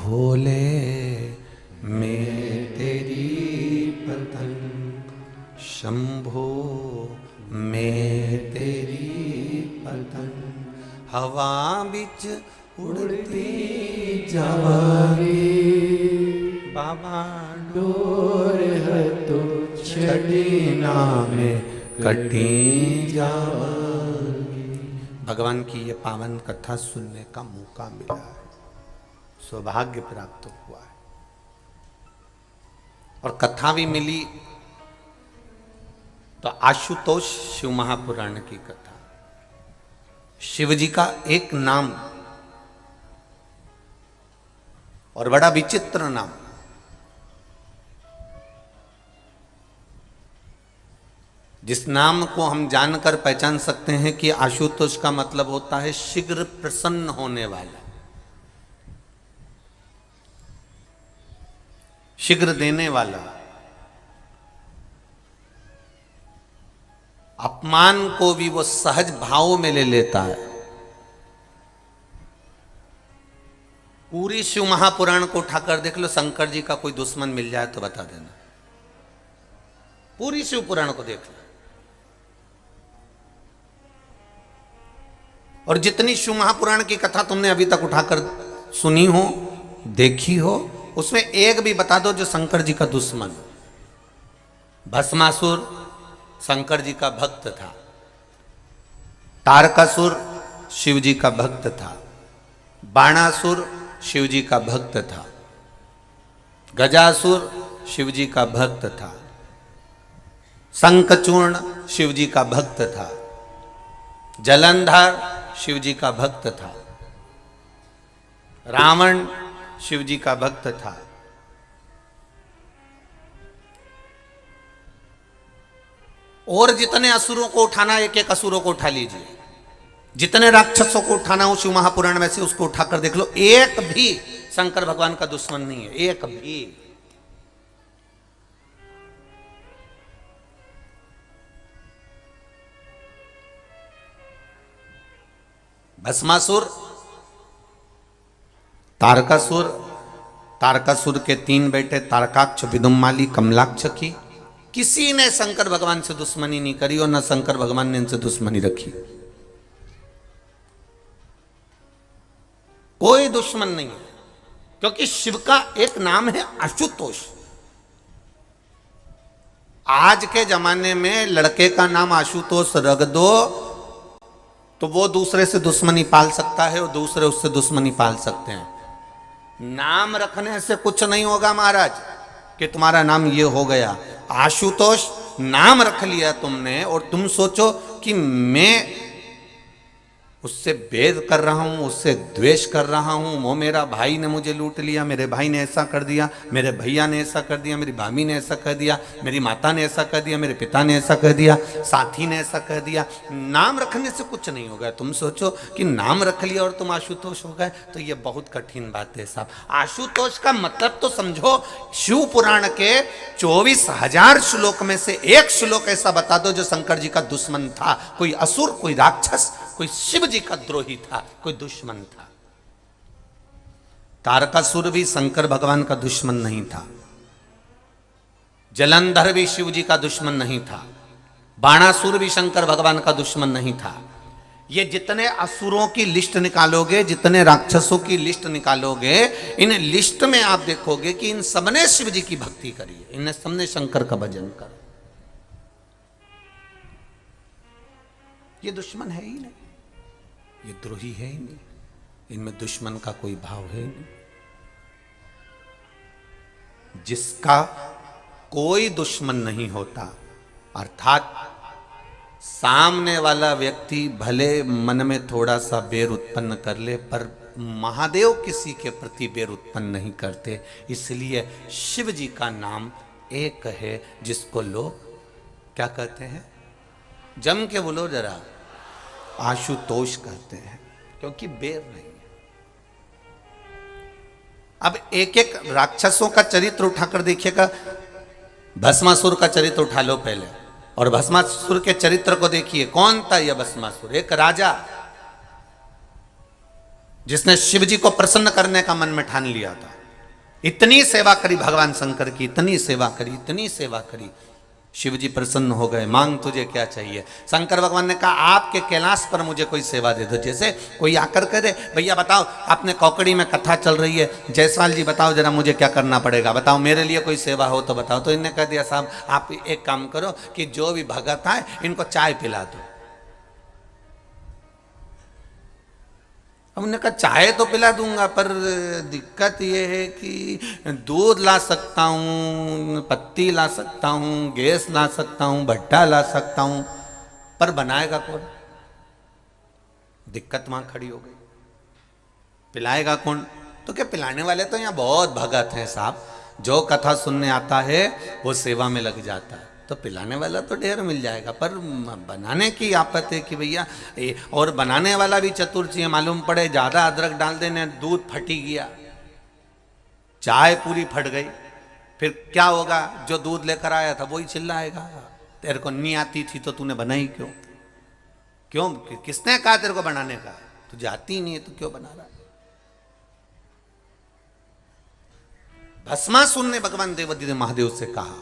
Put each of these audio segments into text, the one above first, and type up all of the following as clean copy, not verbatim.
भोले मैं तेरी पतंग, शंभो मैं तेरी पतंग, हवा बिच उड़ती जावांगी, बाबा डोर है तो छड़ी में कटी जावांगी। भगवान की ये पावन कथा सुनने का मौका मिला है, सौभाग्य प्राप्त हुआ है। और कथा भी मिली तो आशुतोष शिव महापुराण की कथा। शिव जी का एक नाम और बड़ा विचित्र नाम। जिस नाम को हम जानकर पहचान सकते हैं कि आशुतोष का मतलब होता है शीघ्र प्रसन्न होने वाला, शीघ्र देने वाला। अपमान को भी वो सहज भाव में ले लेता है। पूरी शिव महापुराण को उठाकर देख लो, शंकर जी का कोई दुश्मन मिल जाए तो बता देना। पूरी शिव पुराण को देख लो, और जितनी शिव महापुराण की कथा तुमने अभी तक उठाकर सुनी हो, देखी हो, उसमें एक भी बता दो जो शंकर जी का दुश्मन। भस्मासुर शंकर जी का भक्त था, तारकासुर शिव जी का भक्त था, बाणासुर शिव जी का भक्त था, गजासुर शिव जी का भक्त था, शंखचूर्ण शिव जी का भक्त था, जलंधर शिव जी का भक्त था, रावण शिव जी का भक्त था, और जितने असुरों को उठाना, एक एक असुरों को उठा लीजिए, जितने राक्षसों को उठाना हो शिव महापुराण में से उसको उठाकर देख लो, एक भी शंकर भगवान का दुश्मन नहीं है, एक भी। भस्मासुर, तारकासुर, तारकासुर के 3 बेटे तारकाक्ष, विदुम्माली, कमलाक्ष की किसी ने शंकर भगवान से दुश्मनी नहीं करी और न शंकर भगवान ने इनसे दुश्मनी रखी। कोई दुश्मन नहीं है, क्योंकि शिव का एक नाम है आशुतोष। आज के जमाने में लड़के का नाम आशुतोष रख दो तो वो दूसरे से दुश्मनी पाल सकता है और दूसरे उससे दुश्मनी पाल सकते हैं। नाम रखने से कुछ नहीं होगा महाराज कि तुम्हारा नाम ये हो गया। आशुतोष नाम रख लिया तुमने और तुम सोचो कि मैं उससे भेद कर रहा हूं, उससे द्वेष कर रहा हूं, वो मेरा भाई ने मुझे लूट लिया, मेरे भाई ने ऐसा कर दिया, मेरे भैया ने ऐसा कर दिया, मेरी भाभी ने ऐसा कर दिया, मेरी माता ने ऐसा कर दिया, मेरे पिता ने ऐसा कर दिया, साथी ने ऐसा कर दिया। नाम रखने से कुछ नहीं होगा। तुम सोचो कि नाम रख लिया और तुम आशुतोष हो गए, तो ये बहुत कठिन बात है साहब। आशुतोष का मतलब तो समझो, शिव पुराण के 24,000 श्लोक में से एक श्लोक ऐसा बता दो जो शंकर जी का दुश्मन था। कोई असुर, कोई राक्षस, कोई शिव जी का द्रोही था, कोई दुश्मन था। तारकासुर भी शंकर भगवान का दुश्मन नहीं था, जलंधर भी शिव जी का दुश्मन नहीं था, बाणासुर भी शंकर भगवान का दुश्मन नहीं था। ये जितने असुरों की लिस्ट निकालोगे, जितने राक्षसों की लिस्ट निकालोगे, इन लिस्ट में आप देखोगे कि इन सबने शिव जी की भक्ति करी है, इन सबने शंकर का भजन करा। ये दुश्मन है ही नहीं, ये द्रोही है ही नहीं, इनमें दुश्मन का कोई भाव है ही नहीं। जिसका कोई दुश्मन नहीं होता, अर्थात सामने वाला व्यक्ति भले मन में थोड़ा सा बैर उत्पन्न कर ले, पर महादेव किसी के प्रति बैर उत्पन्न नहीं करते। इसलिए शिव जी का नाम एक है जिसको लोग क्या कहते हैं, जम के बोलो जरा, आशुतोष कहते हैं, क्योंकि बैर नहीं है। अब एक एक राक्षसों का चरित्र उठाकर देखिएगा। भस्मासुर का चरित्र उठा लो पहले, और भस्मासुर के चरित्र को देखिए। कौन था यह भस्मासुर? एक राजा जिसने शिव जी को प्रसन्न करने का मन में ठान लिया था। इतनी सेवा करी भगवान शंकर की, इतनी सेवा करी, इतनी सेवा करी। शिव जी प्रसन्न हो गए, मांग तुझे क्या चाहिए। शंकर भगवान ने कहा आपके कैलाश पर मुझे कोई सेवा दे दो। जैसे कोई आकर करे भैया बताओ आपने कौकड़ी में कथा चल रही है, जायसवाल जी बताओ जरा मुझे क्या करना पड़ेगा, बताओ मेरे लिए कोई सेवा हो तो बताओ। तो इन्होंने कह दिया साहब आप एक काम करो कि जो भी भगत आए इनको चाय पिला दो। हमने कहा चाय तो पिला दूंगा पर दिक्कत यह है कि दूध ला सकता हूँ, पत्ती ला सकता हूँ, गैस ला सकता हूँ, भट्टा ला सकता हूँ, पर बनाएगा कौन। दिक्कत वहां खड़ी हो गई, पिलाएगा कौन। तो क्या पिलाने वाले तो यहाँ बहुत भगत हैं साहब, जो कथा सुनने आता है वो सेवा में लग जाता है, तो पिलाने वाला तो ढेर मिल जाएगा, पर बनाने की आपत है कि भैया। और बनाने वाला भी चतुर चाहिए, मालूम पड़े ज्यादा अदरक डाल देने दूध फटी गया, चाय पूरी फट गई, फिर क्या होगा। जो दूध लेकर आया था वही चिल्लाएगा तेरे को नहीं आती थी तो तूने बनाई क्यों, क्यों किसने कहा तेरे को बनाने का, तुझे आती नहीं है तो क्यों बना रहा। भस्मासुर ने भगवान देवादिदेव महादेव से कहा,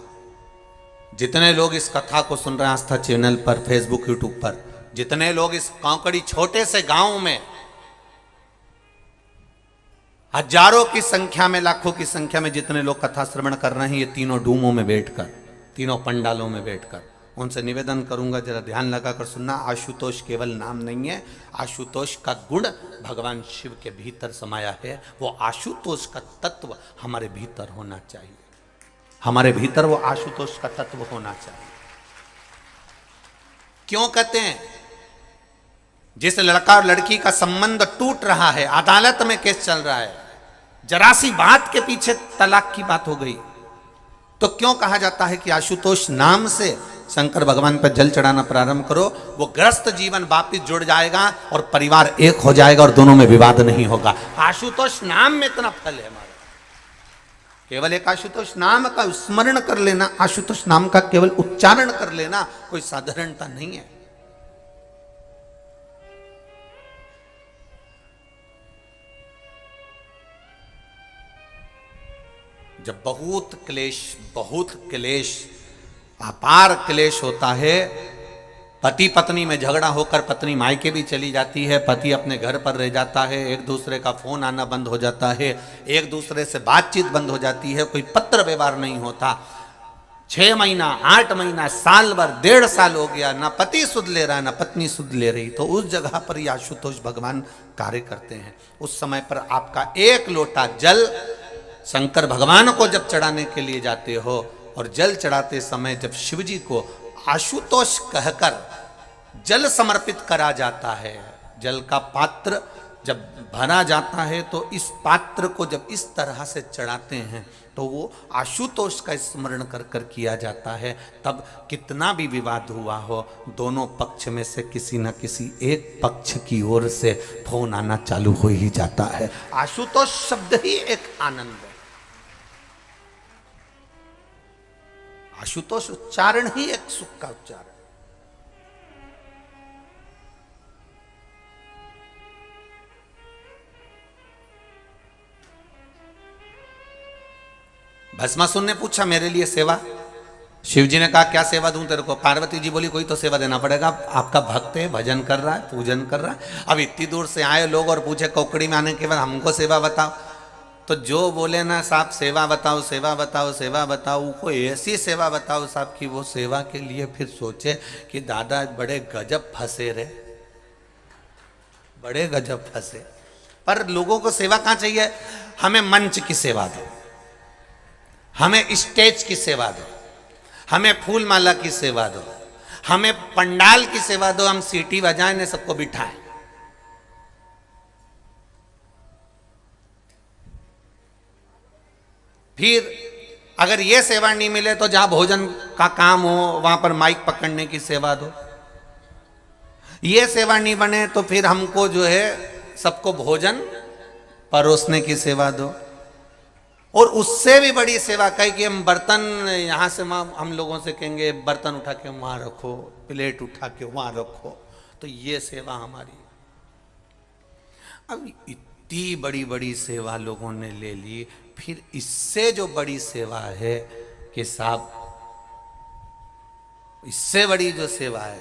जितने लोग इस कथा को सुन रहे हैं आस्था चैनल पर, फेसबुक, यूट्यूब पर, जितने लोग इस कौकड़ी छोटे से गांव में हजारों की संख्या में, लाखों की संख्या में जितने लोग कथा श्रवण कर रहे हैं, ये तीनों डूमों में बैठकर, तीनों पंडालों में बैठकर, उनसे निवेदन करूंगा जरा ध्यान लगाकर सुनना। आशुतोष केवल नाम नहीं है, आशुतोष का गुण भगवान शिव के भीतर समाया है। वो आशुतोष का तत्व हमारे भीतर होना चाहिए, हमारे भीतर वो आशुतोष का तत्व होना चाहिए। क्यों कहते हैं, जिस लड़का और लड़की का संबंध टूट रहा है, अदालत में केस चल रहा है, जरा सी बात के पीछे तलाक की बात हो गई, तो क्यों कहा जाता है कि आशुतोष नाम से शंकर भगवान पर जल चढ़ाना प्रारंभ करो, वो ग्रस्त जीवन वापिस जुड़ जाएगा और परिवार एक हो जाएगा और दोनों में विवाद नहीं होगा। आशुतोष नाम में इतना फल है हमारा। केवल एक आशुतोष नाम का स्मरण कर लेना, आशुतोष नाम का केवल उच्चारण कर लेना कोई साधारणता नहीं है। जब बहुत क्लेश अपार क्लेश होता है, पति पत्नी में झगड़ा होकर पत्नी मायके भी चली जाती है, पति अपने घर पर रह जाता है, एक दूसरे का फोन आना बंद हो जाता है, एक दूसरे से बातचीत बंद हो जाती है, कोई पत्र व्यवहार नहीं होता, 6 महीना 8 महीना साल भर 1.5 साल हो गया, ना पति सुध ले रहा ना पत्नी सुध ले रही, तो उस जगह पर ये आशुतोष भगवान कार्य करते हैं। उस समय पर आपका एक लोटा जल शंकर भगवान को जब चढ़ाने के लिए जाते हो, और जल चढ़ाते समय जब शिव जी को आशुतोष कहकर जल समर्पित करा जाता है, जल का पात्र जब भरा जाता है, तो इस पात्र को जब इस तरह से चढ़ाते हैं तो वो आशुतोष का स्मरण कर कर किया जाता है। तब कितना भी विवाद हुआ हो, दोनों पक्ष में से किसी न किसी एक पक्ष की ओर से फोन आना चालू हो ही जाता है। आशुतोष शब्द ही एक आनंद है, आशुतोष उच्चारण ही एक सुख का उच्चारण। भस्मासुर ने पूछा मेरे लिए सेवा, शिव जी ने कहा क्या सेवा दूं तेरे को। पार्वती जी बोली कोई तो सेवा देना पड़ेगा, आपका भक्त है, भजन कर रहा है, पूजन कर रहा है, अब इतनी दूर से आए लोग और पूछे कौकड़ी में आने के बाद हमको सेवा बताओ, तो जो बोले ना साहब सेवा बताओ सेवा बताओ सेवा बताओ, कोई ऐसी सेवा बताओ साहब कि वो सेवा के लिए फिर सोचे कि दादा बड़े गजब फंसे रे, बड़े गजब फंसे। पर लोगों को सेवा कहाँ चाहिए, हमें मंच की सेवा दो, हमें स्टेज की सेवा दो, हमें फूल माला की सेवा दो, हमें पंडाल की सेवा दो, हम सीटी बजाएं ने सबको बिठाएं। फिर अगर ये सेवा नहीं मिले तो जहां भोजन का काम हो वहां पर माइक पकड़ने की सेवा दो। ये सेवा नहीं बने तो फिर हमको जो है सबको भोजन परोसने की सेवा दो। और उससे भी बड़ी सेवा कही कि हम बर्तन यहाँ से हम लोगों से कहेंगे बर्तन उठा के वहाँ रखो, प्लेट उठा के वहाँ रखो, तो ये सेवा हमारी। अब इतनी बड़ी बड़ी सेवा लोगों ने ले ली, फिर इससे जो बड़ी सेवा है कि साहब, इससे बड़ी जो सेवा है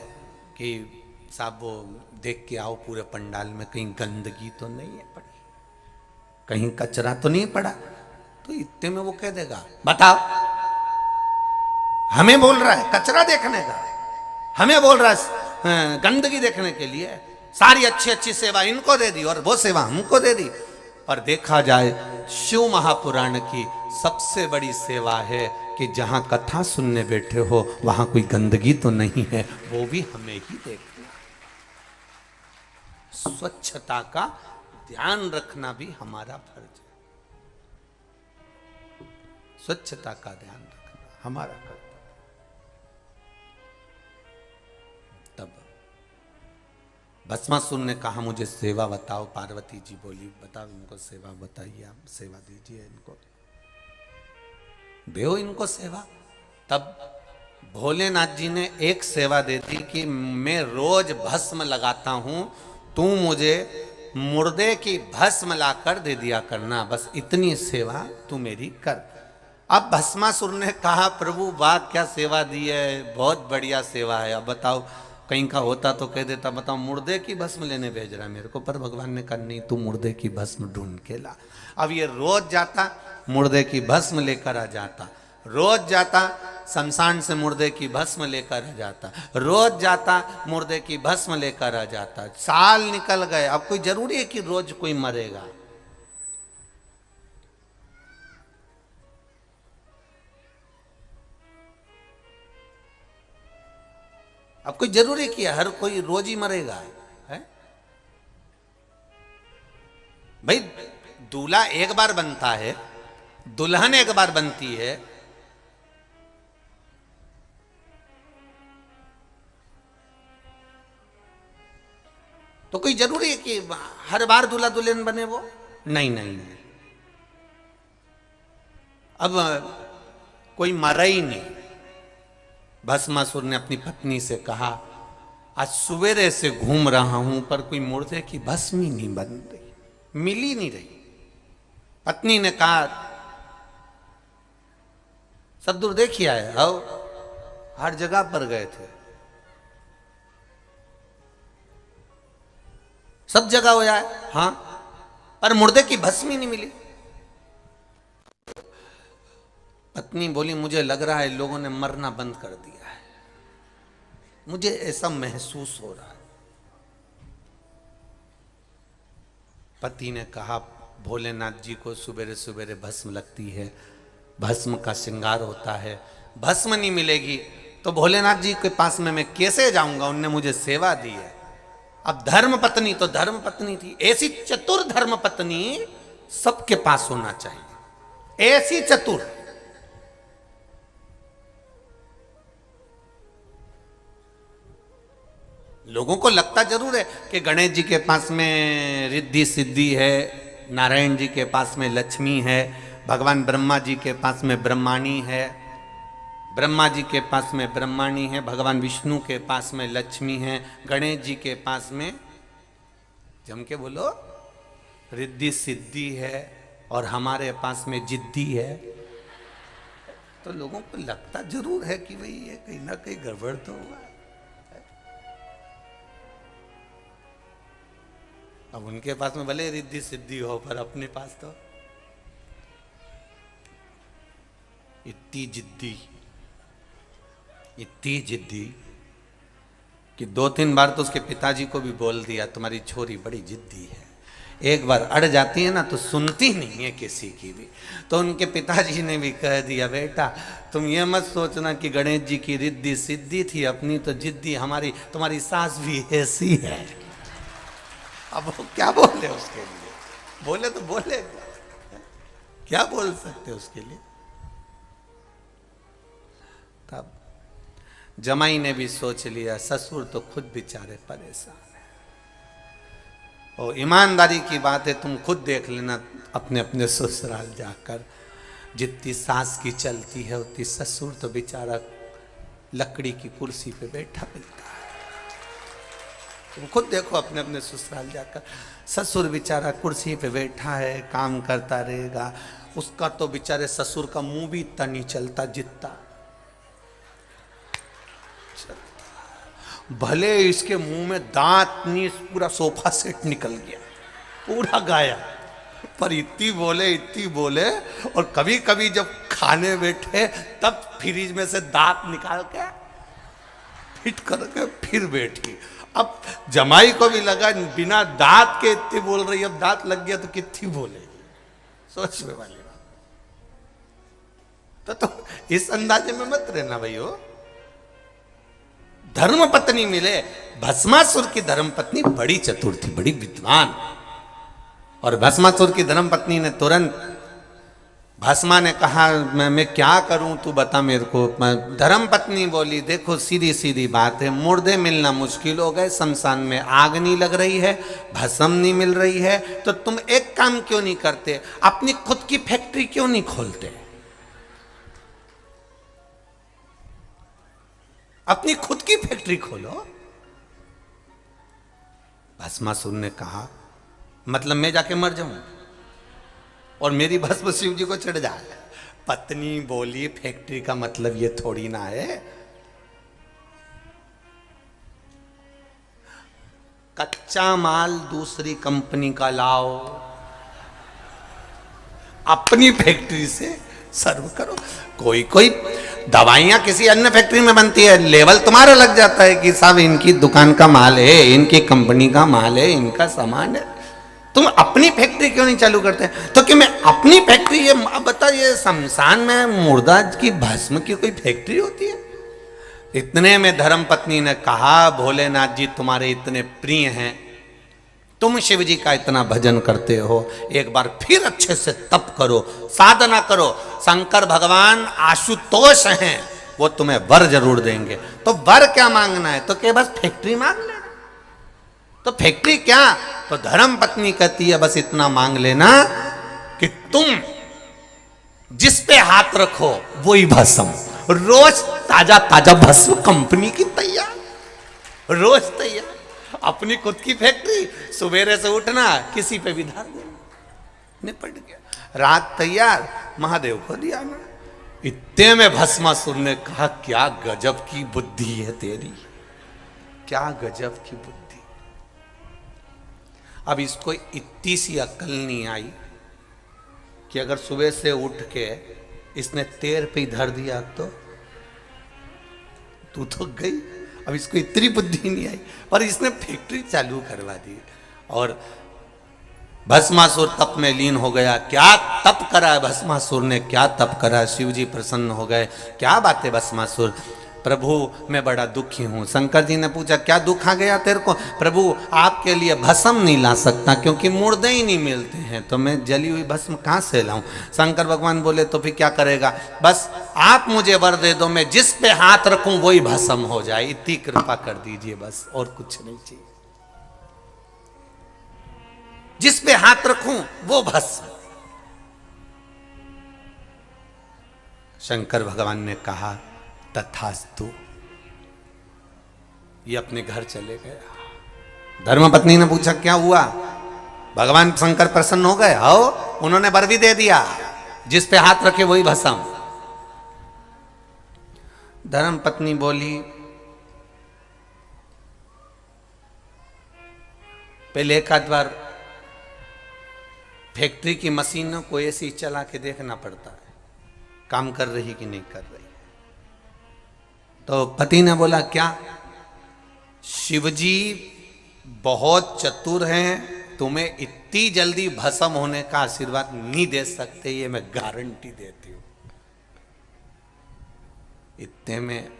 कि साहब वो देख के आओ पूरे पंडाल में कहीं गंदगी तो नहीं है पड़ी, कहीं कचरा तो नहीं पड़ा, तो इतने में वो कह देगा बताओ, हमें बोल रहा है कचरा देखने का, हमें बोल रहा है गंदगी देखने के लिए, सारी अच्छी अच्छी सेवा इनको दे दी और वो सेवा हमको दे दी। पर देखा जाए शिव महापुराण की सबसे बड़ी सेवा है कि जहां कथा सुनने बैठे हो वहां कोई गंदगी तो नहीं है, वो भी हमें ही देखना। स्वच्छता का ध्यान रखना भी हमारा फर्ज है, स्वच्छता का ध्यान रखना हमारा फर्ज। तब भस्मासुर ने कहा मुझे सेवा बताओ। पार्वती जी बोली बताओ इनको सेवा बताइए, आप सेवा दीजिए इनको, दो इनको सेवा। तब भोलेनाथ जी ने एक सेवा दे दी कि मैं रोज भस्म लगाता हूं, तू मुझे मुर्दे की भस्म लाकर दे दिया करना, बस इतनी सेवा तू मेरी कर। अब भस्मासुर ने कहा प्रभु वाह क्या सेवा दी है, बहुत बढ़िया सेवा है, अब बताओ कहीं का होता तो कह देता बताओ मुर्दे की भस्म लेने भेज रहा है मेरे को, पर भगवान ने कहा नहीं तू मुर्दे की भस्म ढूंढ के ला। अब ये रोज जाता मुर्दे की भस्म लेकर आ जाता, रोज जाता शमशान से मुर्दे की भस्म लेकर आ जाता, रोज जाता मुर्दे की भस्म लेकर आ जाता। साल निकल गए, अब कोई जरूरी है कि रोज कोई मरेगा? अब कोई जरूरी किया हर कोई रोज ही मरेगा है? भाई दूल्हा एक बार बनता है, दुल्हन एक बार बनती है, तो कोई जरूरी है कि हर बार दूल्हा दुल्हन बने वो? नहीं नहीं, नहीं। अब कोई मरा ही नहीं। भस्मासुर ने अपनी पत्नी से कहा आज सवेरे से घूम रहा हूं पर कोई मुर्दे की भस्म ही नहीं बन रही, मिल ही नहीं रही। पत्नी ने कहा सब दूर देखिए आए, आओ हर जगह पर गए थे, सब जगह हो जाए हाँ, पर मुर्दे की भस्म ही नहीं मिली। पत्नी बोली मुझे लग रहा है लोगों ने मरना बंद कर दिया है, मुझे ऐसा महसूस हो रहा है। पति ने कहा भोलेनाथ जी को सुबेरे सुबेरे भस्म लगती है, भस्म का श्रृंगार होता है, भस्म नहीं मिलेगी तो भोलेनाथ जी के पास में मैं कैसे जाऊंगा, उनने मुझे सेवा दी है। अब धर्म पत्नी तो धर्म पत्नी थी, ऐसी चतुर धर्म पत्नी सबके पास होना चाहिए, ऐसी चतुर। लोगों को लगता जरूर है कि गणेश जी के पास में रिद्धि सिद्धि है, नारायण जी के पास में लक्ष्मी है, भगवान ब्रह्मा जी के पास में ब्रह्माणी है, ब्रह्मा जी के पास में ब्रह्माणी है, भगवान विष्णु के पास में लक्ष्मी है, गणेश जी के पास में जम के बोलो रिद्धि सिद्धि है, और हमारे पास में जिद्दी है। तो लोगों को लगता जरूर है कि भाई ये कहीं ना कहीं गड़बड़ तो हुआ। अब उनके पास में भले रिद्धि सिद्धि हो पर अपने पास तो इतनी जिद्दी कि 2-3 बार तो उसके पिताजी को भी बोल दिया तुम्हारी छोरी बड़ी जिद्दी है, एक बार अड़ जाती है ना तो सुनती नहीं है किसी की भी। तो उनके पिताजी ने भी कह दिया बेटा तुम ये मत सोचना कि गणेश जी की रिद्धि सिद्धि थी, अपनी तो जिद्दी हमारी, तुम्हारी सास भी ऐसी है। अब वो क्या बोले उसके लिए, बोले तो बोले, क्या बोल सकते उसके लिए। तब जमाई ने भी सोच लिया ससुर तो खुद बेचारे परेशान है, और ईमानदारी की बात है तुम खुद देख लेना अपने अपने ससुराल जाकर, जितनी सास की चलती है उतनी ससुर तो बेचारा लकड़ी की कुर्सी पे बैठा मिलता है। तुम खुद देखो अपने अपने ससुराल जाकर, ससुर बेचारा कुर्सी पे बैठा है, काम करता रहेगा, उसका तो बेचारे ससुर का मुंह भी इतना नहीं चलता जितना, भले इसके मुंह में दांत नहीं, पूरा सोफा सेट निकल गया, पूरा गाया, पर इतनी बोले। और कभी कभी जब खाने बैठे तब फ्रिज में से दांत निकाल के फिट करके फिर बैठी। अब जमाई को भी लगा बिना दांत के इतनी बोल रही, अब दांत लग गया तो कितनी बोलेगी, सोचने वाली बात। तो इस अंदाजे में मत रहना भाइयों। धर्म पत्नी मिले, भस्मासुर की धर्म पत्नी बड़ी चतुर थी, बड़ी विद्वान। और भस्मासुर की धर्म पत्नी ने तुरंत, भस्मा ने कहा मैं क्या करूं तू बता मेरे को। धर्म पत्नी बोली देखो सीधी सीधी बात है, मुर्दे मिलना मुश्किल हो गए, शमशान में आग नहीं लग रही है, भस्म नहीं मिल रही है, तो तुम एक काम क्यों नहीं करते, अपनी खुद की फैक्ट्री क्यों नहीं खोलते, अपनी खुद की फैक्ट्री खोलो। भस्मासुर ने कहा मतलब मैं जाके मर जाऊं और मेरी भस्म शिव जी को चढ़ जाए। पत्नी बोली फैक्ट्री का मतलब ये थोड़ी ना है, कच्चा माल दूसरी कंपनी का लाओ, अपनी फैक्ट्री से सर्व करो। कोई कोई दवाइयां किसी अन्य फैक्ट्री में बनती है, लेवल तुम्हारा लग जाता है कि साहब इनकी दुकान का माल है, इनकी कंपनी का माल है, इनका सामान है, तुम अपनी फैक्ट्री क्यों नहीं चालू करते। तो कि मैं अपनी फैक्ट्री, ये बता ये शमशान में मुर्दा की भस्म की कोई फैक्ट्री होती है। इतने में धर्मपत्नी ने कहा भोलेनाथ जी तुम्हारे इतने प्रिय हैं, तुम शिव जी का इतना भजन करते हो, एक बार फिर अच्छे से तप करो, साधना करो, शंकर भगवान आशुतोष हैं, वो तुम्हें वर जरूर देंगे। तो वर क्या मांगना है, तो क्या बस फैक्ट्री मांग लेना। तो फैक्ट्री क्या, तो धर्म पत्नी कहती है बस इतना मांग लेना कि तुम जिस पे हाथ रखो वही भस्म, रोज ताजा ताजा भस्म कंपनी की तैयार, रोज तैयार, अपनी खुद की फैक्ट्री, सवेरे से उठना किसी पे भी धार देना, निपट गया, रात तैयार, महादेव को दिया ना। इतने में भस्मासुर ने कहा क्या गजब की बुद्धि है तेरी, क्या गजब की बुद्धि। अब इसको इतनी सी अक्ल नहीं आई कि अगर सुबह से उठ के इसने तेर पे ही धर दिया तो तू तो गई। अब इसको इतनी बुद्धि नहीं आई और इसने फैक्ट्री चालू करवा दी। और भस्मासुर तप में लीन हो गया। क्या तप करा है भस्मासुर ने, क्या तप करा, शिव जी प्रसन्न हो गए। क्या बात है भस्मासुर, प्रभु मैं बड़ा दुखी हूं। शंकर जी ने पूछा क्या दुख आ गया तेरे को। प्रभु आपके लिए भस्म नहीं ला सकता क्योंकि मुर्दे ही नहीं मिलते हैं, तो मैं जली हुई भस्म कहां से लाऊं। शंकर भगवान बोले तो फिर क्या करेगा, बस आप मुझे वर दे दो, मैं जिस पे हाथ रखूं वही भस्म हो जाए, इतनी कृपा कर दीजिए बस, और कुछ नहीं चाहिए। जिस पे हाथ रखूं वो भस्म। शंकर भगवान ने कहा तथास्तु, ये अपने घर चले गया। धर्मपत्नी ने पूछा क्या हुआ, भगवान शंकर प्रसन्न हो गए। आओ, उन्होंने वर भी दे दिया, जिस पे हाथ रखे वही भस्म। धर्मपत्नी बोली पहले एक आध बार फैक्ट्री की मशीनों को ऐसे ही चला के देखना पड़ता है काम कर रही कि नहीं कर रही। तो पति ने बोला क्या, शिवजी बहुत चतुर हैं, तुम्हें इतनी जल्दी भस्म होने का आशीर्वाद नहीं दे सकते, ये मैं गारंटी देती हूं। इतने में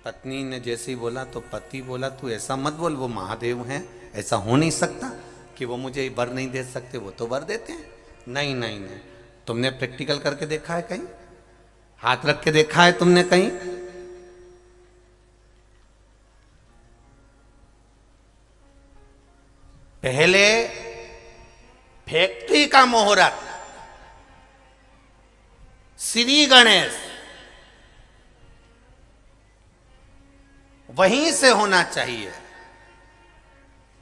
पत्नी ने जैसे ही बोला तो पति बोला तू ऐसा मत बोल, वो महादेव हैं, ऐसा हो नहीं सकता कि वो मुझे वर नहीं दे सकते, वो तो वर देते हैं। नहीं नहीं नहीं, तुमने प्रैक्टिकल करके देखा है कहीं, हाथ रख के देखा है तुमने कहीं। पहले फैक्ट्री का मुहूर्त श्री गणेश वहीं से होना चाहिए,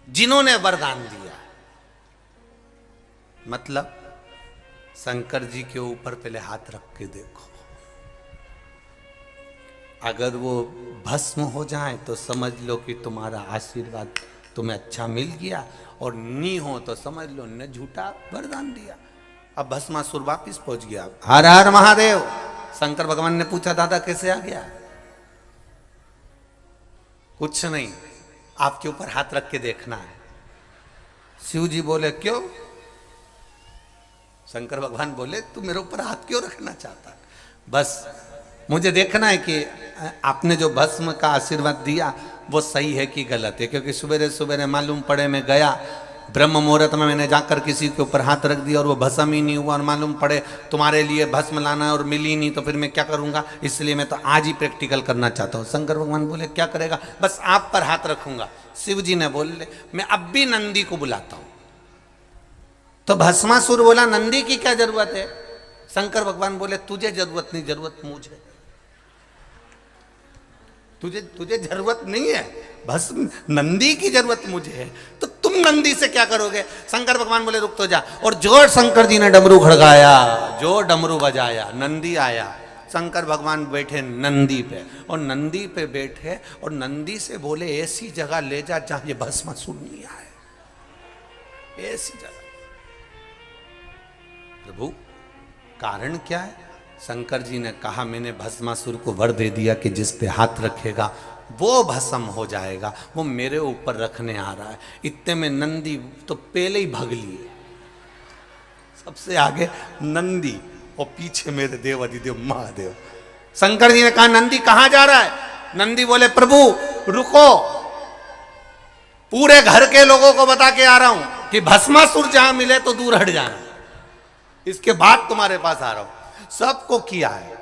जिन्होंने वरदान दिया। मतलब शंकर जी के ऊपर पहले हाथ रख के देखो, अगर वो भस्म हो जाए तो समझ लो कि तुम्हारा आशीर्वाद तुम्हें अच्छा मिल गया, और नी हो तो समझ लो ने झूठा वरदान दिया। अब भस्मासुर वापिस पहुंच गया। हर हर महादेव। शंकर भगवान ने पूछा दादा कैसे आ गया? कुछ नहीं, आपके ऊपर हाथ रख के देखना है। शिव जी बोले क्यों? शंकर भगवान बोले तू मेरे ऊपर हाथ क्यों रखना चाहता? बस मुझे देखना है कि आपने जो भस्म का आशीर्वाद दिया वो सही है कि गलत है, क्योंकि सवेरे सवेरे मालूम पड़े मैं गया ब्रह्म मुहूर्त में, मैंने जाकर किसी के ऊपर हाथ रख दिया और वो भस्म ही नहीं हुआ, और मालूम पड़े तुम्हारे लिए भस्म लाना है और मिली नहीं, तो फिर मैं क्या करूंगा? इसलिए मैं तो आज ही प्रैक्टिकल करना चाहता हूँ। शंकर भगवान बोले क्या करेगा? बस आप पर हाथ रखूंगा। शिव जी ने बोले मैं अब भी नंदी को बुलाता हूं। तो भस्मासुर बोला नंदी की क्या जरूरत है? शंकर भगवान बोले तुझे जरूरत नहीं, जरूरत मुझे। तुझे जरूरत नहीं है, भस्म नंदी की जरूरत मुझे है, तो तुम नंदी से क्या करोगे? शंकर भगवान बोले रुक तो जा। और जो शंकर जी ने डमरू खड़काया, जो डमरू बजाया, नंदी आया। शंकर भगवान बैठे नंदी पे, और नंदी पे बैठे और नंदी से बोले ऐसी जगह ले जा जहां ये भस्मासुर नहीं आए, ऐसी जगह। प्रभु कारण क्या है? शंकर जी ने कहा मैंने भस्मासुर को वर दे दिया कि जिस पे हाथ रखेगा वो भस्म हो जाएगा, वो मेरे ऊपर रखने आ रहा है। इतने में नंदी तो पहले ही भाग लिए, सबसे आगे नंदी और पीछे मेरे देव अधिदेव महादेव। शंकर जी ने कहा नंदी कहां जा रहा है? नंदी बोले प्रभु रुको, पूरे घर के लोगों को बता के आ रहा हूं कि भस्मासुर जहां मिले तो दूर हट जाना, इसके बाद तुम्हारे पास आ रहा हूं। सबको किया है।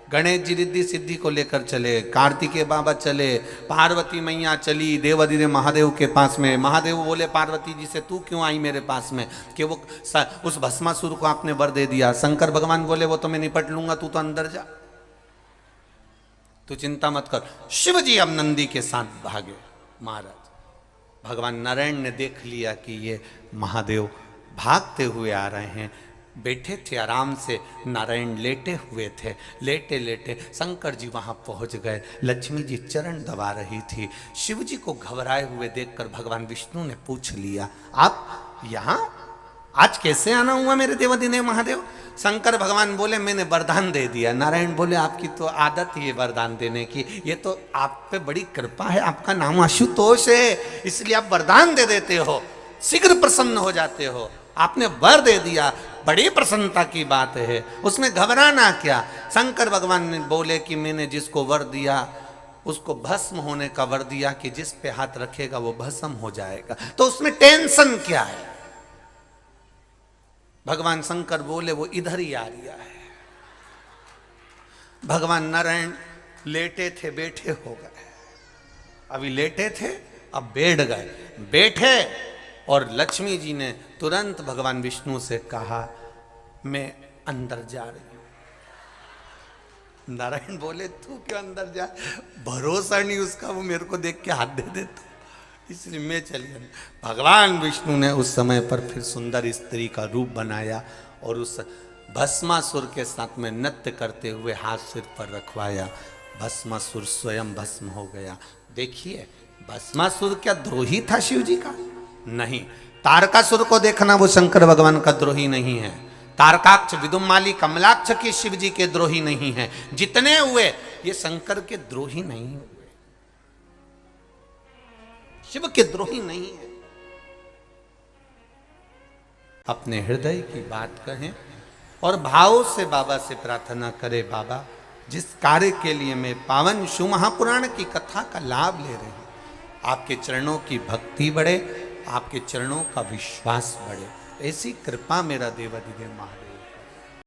गणेश जी रिद्धि सिद्धि को लेकर चले, कार्तिकेय बाबा चले, पार्वती मैया चली देवाधिदेव महादेव के पास में। महादेव बोले पार्वती जी से तू क्यों आई मेरे पास में, कि वो उस भस्मासुर को आपने वर दे दिया। शंकर भगवान बोले वो तो मैं निपट लूंगा, तू तो अंदर जा, तू चिंता मत कर। शिव जी अब नंदी के साथ भागे। महाराज भगवान नारायण ने देख लिया कि ये महादेव भागते हुए आ रहे हैं। बैठे थे आराम से, नारायण लेटे हुए थे। लेटे लेटे शंकर जी वहां पहुंच गए। लक्ष्मी जी चरण दबा रही थी। शिव जी को घबराए हुए देखकर भगवान विष्णु ने पूछ लिया आप यहाँ आज कैसे आना हुआ मेरे देवाधिदेव महादेव? शंकर भगवान बोले मैंने वरदान दे दिया। नारायण बोले आपकी तो आदत ही है वरदान देने की, ये तो आप पे बड़ी कृपा है, आपका नाम आशुतोष है, इसलिए आप वरदान दे देते हो, शीघ्र प्रसन्न हो जाते हो। आपने वर दे दिया, बड़ी प्रसन्नता की बात है, उसमें घबराना क्या। शंकर भगवान ने बोले कि मैंने जिसको वर दिया उसको भस्म होने का वर दिया कि जिस पे हाथ रखेगा वो भस्म हो जाएगा, तो उसमें टेंशन क्या है? भगवान शंकर बोले वो इधर ही आ रहा है। भगवान नारायण लेटे थे बैठे हो गए, अभी लेटे थे अब बैठ गए। बैठे और लक्ष्मी जी ने तुरंत भगवान विष्णु से कहा मैं अंदर जा रही हूं। नारायण बोले तू क्यों अंदर जा? भरोसा नहीं उसका, वो मेरे को देख के हाथ दे देता, इसलिए मैं चली गई। भगवान विष्णु ने उस समय पर फिर सुंदर स्त्री का रूप बनाया और उस भस्मासुर के साथ में नृत्य करते हुए हाथ सिर पर रखवाया। भस्मासुर स्वयं भस्म हो गया। देखिए भस्मासुर क्या द्रोही था शिव जी का? नहीं। तारकासुर को देखना, वो शंकर भगवान का द्रोही नहीं है। तारकाक्ष, विदुमाली, कमलाक्ष के शिव जी के द्रोही नहीं है। जितने हुए ये शंकर के द्रोही नहीं हुए, शिव के द्रोही नहीं है। अपने हृदय की बात कहें और भाव से बाबा से प्रार्थना करें, बाबा जिस कार्य के लिए मैं पावन शिव महापुराण की कथा का लाभ ले रही हूं, आपके चरणों की भक्ति बढ़े, आपके चरणों का विश्वास बढ़े, ऐसी कृपा मेरा देवाधिदेव महादेव